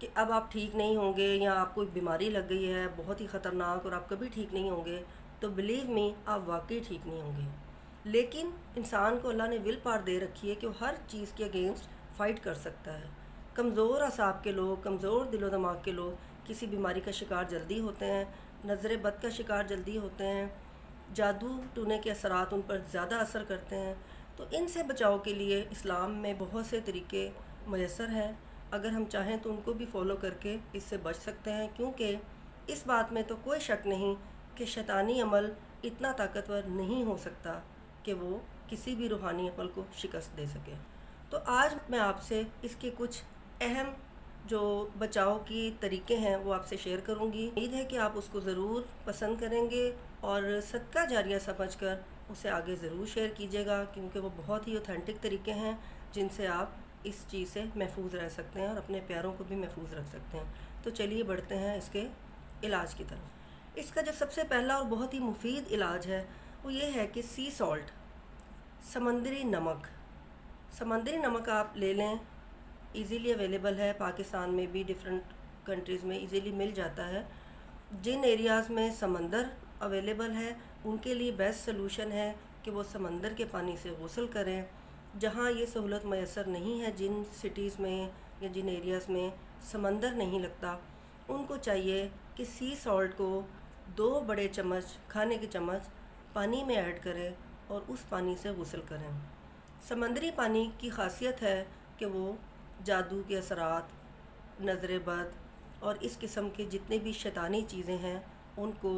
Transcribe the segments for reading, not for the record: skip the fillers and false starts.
کہ اب آپ ٹھیک نہیں ہوں گے یا آپ کو ایک بیماری لگ گئی ہے بہت ہی خطرناک اور آپ کبھی ٹھیک نہیں ہوں گے، تو بلیو می آپ واقعی ٹھیک نہیں ہوں گے۔ لیکن انسان کو اللہ نے ول پاور دے رکھی ہے کہ وہ ہر چیز کے اگینسٹ فائٹ کر سکتا ہے۔ کمزور اعصاب کے لوگ، کمزور دل و دماغ کے لوگ کسی بیماری کا شکار جلدی ہوتے ہیں، نظر بد کا شکار جلدی ہوتے ہیں، جادو ٹونے کے اثرات ان پر زیادہ اثر کرتے ہیں۔ تو ان سے بچاؤ کے لیے اسلام میں بہت سے طریقے میسر ہیں، اگر ہم چاہیں تو ان کو بھی فالو کر کے اس سے بچ سکتے ہیں، کیونکہ اس بات میں تو کوئی شک نہیں کہ شیطانی عمل اتنا طاقتور نہیں ہو سکتا کہ وہ کسی بھی روحانی عمل کو شکست دے سکے۔ تو آج میں آپ سے اس کے کچھ اہم جو بچاؤ کی طریقے ہیں وہ آپ سے شیئر کروں گی۔ امید ہے کہ آپ اس کو ضرور پسند کریں گے اور صدقہ جاریہ سمجھ کر اسے آگے ضرور شیئر کیجیے گا، کیونکہ وہ بہت ہی اوتھینٹک طریقے ہیں جن سے آپ اس چیز سے محفوظ رہ سکتے ہیں اور اپنے پیاروں کو بھی محفوظ رکھ سکتے ہیں۔ تو چلیے بڑھتے ہیں اس کے علاج کی طرف۔ اس کا جو سب سے پہلا اور بہت ہی مفید علاج ہے وہ یہ ہے کہ سی سالٹ، سمندری نمک۔ سمندری نمک آپ لے لیں، ایزیلی اویلیبل ہے، پاکستان میں بھی ڈفرینٹ کنٹریز میں ایزیلی مل جاتا ہے۔ جن ایریاز میں سمندر اویلیبل ہے ان کے لیے بیسٹ سلوشن ہے کہ وہ سمندر کے پانی سے غسل کریں۔ جہاں یہ سہولت میسر نہیں ہے، جن سٹیز میں یا جن ایریاز میں سمندر نہیں لگتا، ان کو چاہیے کہ سی سالٹ کو 2 بڑے چمچ کھانے کے چمچ پانی میں ایڈ کریں اور اس پانی سے غسل کریں۔ سمندری پانی کی خاصیت ہے کہ وہ جادو کے اثرات، نظر بد اور اس قسم کے جتنے بھی شیطانی چیزیں ہیں ان کو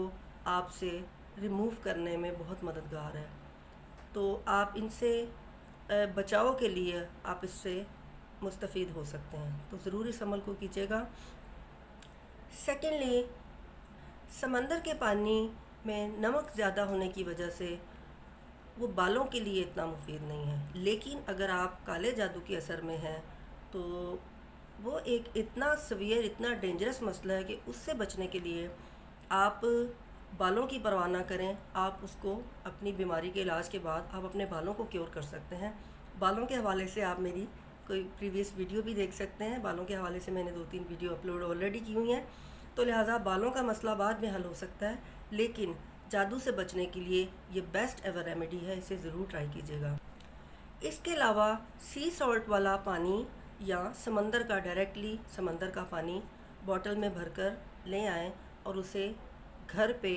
آپ سے ریموو کرنے میں بہت مددگار ہے۔ تو آپ ان سے بچاؤ کے لیے آپ اس سے مستفید ہو سکتے ہیں، تو ضرور اس عمل کو کیجیے گا۔ سیکنڈلی، سمندر کے پانی میں نمک زیادہ ہونے کی وجہ سے وہ بالوں کے لیے اتنا مفید نہیں ہے، لیکن اگر آپ کالے جادو کے اثر میں ہیں تو وہ ایک اتنا سویئر، اتنا ڈینجرس مسئلہ ہے کہ اس سے بچنے کے لیے آپ بالوں کی پرواہ نہ کریں۔ آپ اس کو اپنی بیماری کے علاج کے بعد آپ اپنے بالوں کو کیور کر سکتے ہیں۔ بالوں کے حوالے سے آپ میری کوئی پریویس ویڈیو بھی دیکھ سکتے ہیں، بالوں کے حوالے سے میں نے 2-3 ویڈیو اپلوڈ آلریڈی کی ہوئی ہیں، تو لہٰذا بالوں کا مسئلہ بعد میں حل ہو سکتا ہے، لیکن جادو سے بچنے کے لیے یہ بیسٹ ایور ریمیڈی ہے، اسے ضرور ٹرائی کیجیے گا۔ اس کے علاوہ سی سالٹ والا پانی یا سمندر کا ڈائریکٹلی سمندر کا پانی بوٹل میں بھر کر لے آئیں اور اسے گھر پہ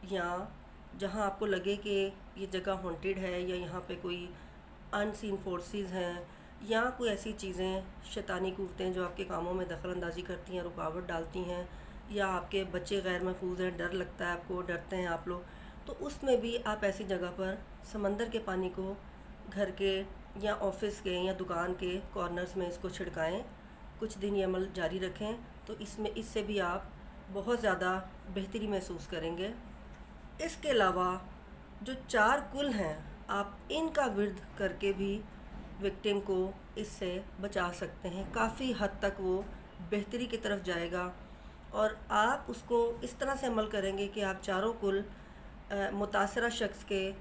یا جہاں آپ کو لگے کہ یہ جگہ ہانٹیڈ ہے یا یہاں پہ کوئی ان سین فورسز ہیں یا کوئی ایسی چیزیں، شیطانی قوتیں جو آپ کے کاموں میں دخل اندازی کرتی ہیں، رکاوٹ ڈالتی ہیں، یا آپ کے بچے غیر محفوظ ہیں، ڈر لگتا ہے آپ کو، ڈرتے ہیں آپ لوگ، تو اس میں بھی آپ ایسی جگہ پر سمندر کے پانی کو گھر کے یا آفس کے یا دکان کے کارنرز میں اس کو چھڑکائیں، کچھ دن یہ عمل جاری رکھیں، تو اس سے بھی آپ بہت زیادہ بہتری محسوس کریں گے۔ اس کے علاوہ جو 4 کل ہیں، آپ ان کا ورد کر کے بھی وکٹم کو اس سے بچا سکتے ہیں، کافی حد تک وہ بہتری کی طرف جائے گا، اور آپ اس کو اس طرح سے عمل کریں گے کہ آپ 4 کل متاثرہ شخص کے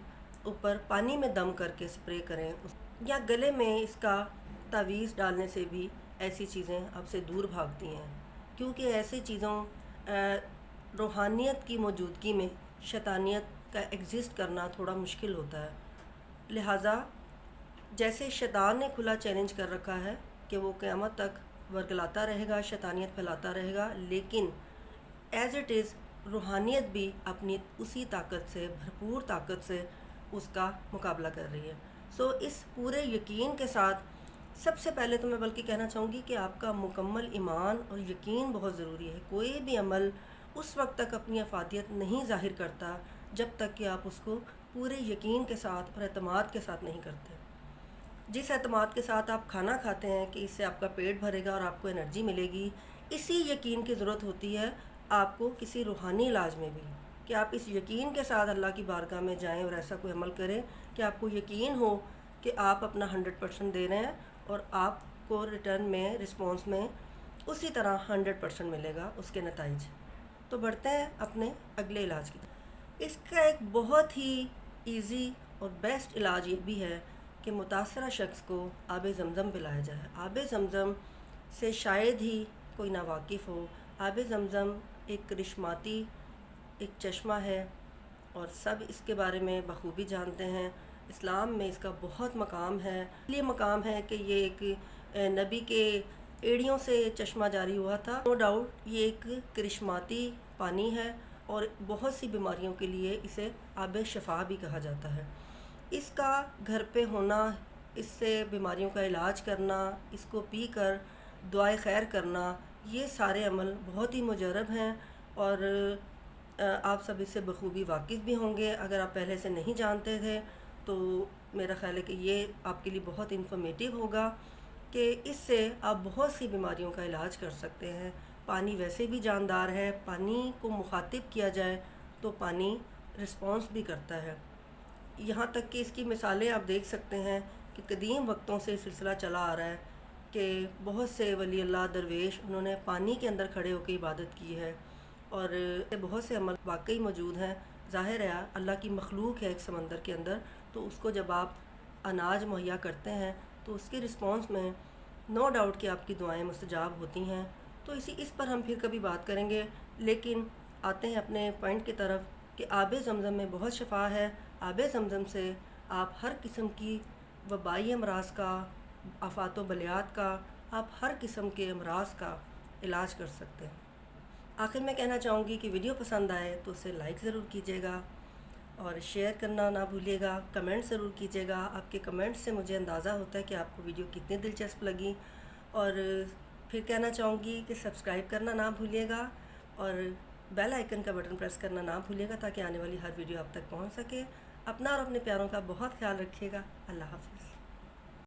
اوپر پانی میں دم کر کے سپرے کریں، یا گلے میں اس کا تعویذ ڈالنے سے بھی ایسی چیزیں آپ سے دور بھاگتی ہیں، کیونکہ ایسی چیزوں روحانیت کی موجودگی میں شیطانیت کا ایگزسٹ کرنا تھوڑا مشکل ہوتا ہے۔ لہٰذا جیسے شیطان نے کھلا چیلنج کر رکھا ہے کہ وہ قیامت تک ورگلاتا رہے گا، شیطانیت پھیلاتا رہے گا، لیکن ایز اٹ از روحانیت بھی اپنی اسی طاقت سے، بھرپور طاقت سے اس کا مقابلہ کر رہی ہے۔ سو اس پورے یقین کے ساتھ، سب سے پہلے تو میں بلکہ کہنا چاہوں گی کہ آپ کا مکمل ایمان اور یقین بہت ضروری ہے۔ کوئی بھی عمل اس وقت تک اپنی افادیت نہیں ظاہر کرتا جب تک کہ آپ اس کو پورے یقین کے ساتھ اور اعتماد کے ساتھ نہیں کرتے۔ جس اعتماد کے ساتھ آپ کھانا کھاتے ہیں کہ اس سے آپ کا پیٹ بھرے گا اور آپ کو انرجی ملے گی، اسی یقین کی ضرورت ہوتی ہے آپ کو کسی روحانی علاج میں بھی، کہ آپ اس یقین کے ساتھ اللہ کی بارگاہ میں جائیں اور ایسا کوئی عمل کریں کہ آپ کو یقین ہو کہ آپ اپنا 100% دے رہے ہیں اور آپ کو ریٹرن میں، رسپانس میں اسی طرح 100% ملے گا اس کے نتائج۔ تو بڑھتے ہیں اپنے اگلے علاج کی طرف۔ اس کا ایک بہت ہی ایزی اور بیسٹ علاج یہ بھی ہے کہ متاثرہ شخص کو آب زمزم پلایا جائے۔ آب زمزم سے شاید ہی کوئی ناواقف ہو، آب زمزم ایک کرشماتی ایک چشمہ ہے اور سب اس کے بارے میں بخوبی جانتے ہیں۔ اسلام میں اس کا بہت مقام ہے، اس لیے مقام ہے کہ یہ ایک نبی کے ایڑیوں سے چشمہ جاری ہوا تھا۔ نو ڈاؤٹ یہ ایک کرشماتی پانی ہے اور بہت سی بیماریوں کے لیے اسے آب شفا بھی کہا جاتا ہے۔ اس کا گھر پہ ہونا، اس سے بیماریوں کا علاج کرنا، اس کو پی کر دعائے خیر کرنا، یہ سارے عمل بہت ہی مجرب ہیں اور آپ سب اس سے بخوبی واقف بھی ہوں گے۔ اگر آپ پہلے سے نہیں جانتے تھے تو میرا خیال ہے کہ یہ آپ کے لیے بہت انفارمیٹیو ہوگا کہ اس سے آپ بہت سی بیماریوں کا علاج کر سکتے ہیں۔ پانی ویسے بھی جاندار ہے، پانی کو مخاطب کیا جائے تو پانی رسپانس بھی کرتا ہے۔ یہاں تک کہ اس کی مثالیں آپ دیکھ سکتے ہیں کہ قدیم وقتوں سے سلسلہ چلا آ رہا ہے کہ بہت سے ولی اللہ درویش انہوں نے پانی کے اندر کھڑے ہو کے عبادت کی ہے اور بہت سے عمل واقعی موجود ہیں۔ ظاہر ہے اللہ کی مخلوق ہے ایک سمندر کے اندر، تو اس کو جب آپ اناج مہیا کرتے ہیں تو اس کے رسپانس میں نو ڈاؤٹ کہ آپ کی دعائیں مستجاب ہوتی ہیں۔ تو اس پر ہم پھر کبھی بات کریں گے، لیکن آتے ہیں اپنے پوائنٹ کی طرف کہ آب زمزم میں بہت شفا ہے۔ آب زمزم سے آپ ہر قسم کی وبائی امراض کا، آفات و بلیات کا، آپ ہر قسم کے امراض کا علاج کر سکتے ہیں۔ آخر میں کہنا چاہوں گی کہ ویڈیو پسند آئے تو اسے لائک ضرور کیجیے گا اور شیئر کرنا نہ بھولیے گا، کمنٹ ضرور کیجیے گا۔ آپ کے کمنٹ سے مجھے اندازہ ہوتا ہے کہ آپ کو ویڈیو کتنی دلچسپ لگی، اور پھر کہنا چاہوں گی کہ سبسکرائب کرنا نہ بھولیے گا اور بیل آئیکن کا بٹن پریس کرنا نہ بھولیے گا تاکہ آنے والی ہر ویڈیو آپ تک پہنچ سکے۔ اپنا اور اپنے پیاروں کا بہت خیال رکھیے گا۔ اللہ حافظ۔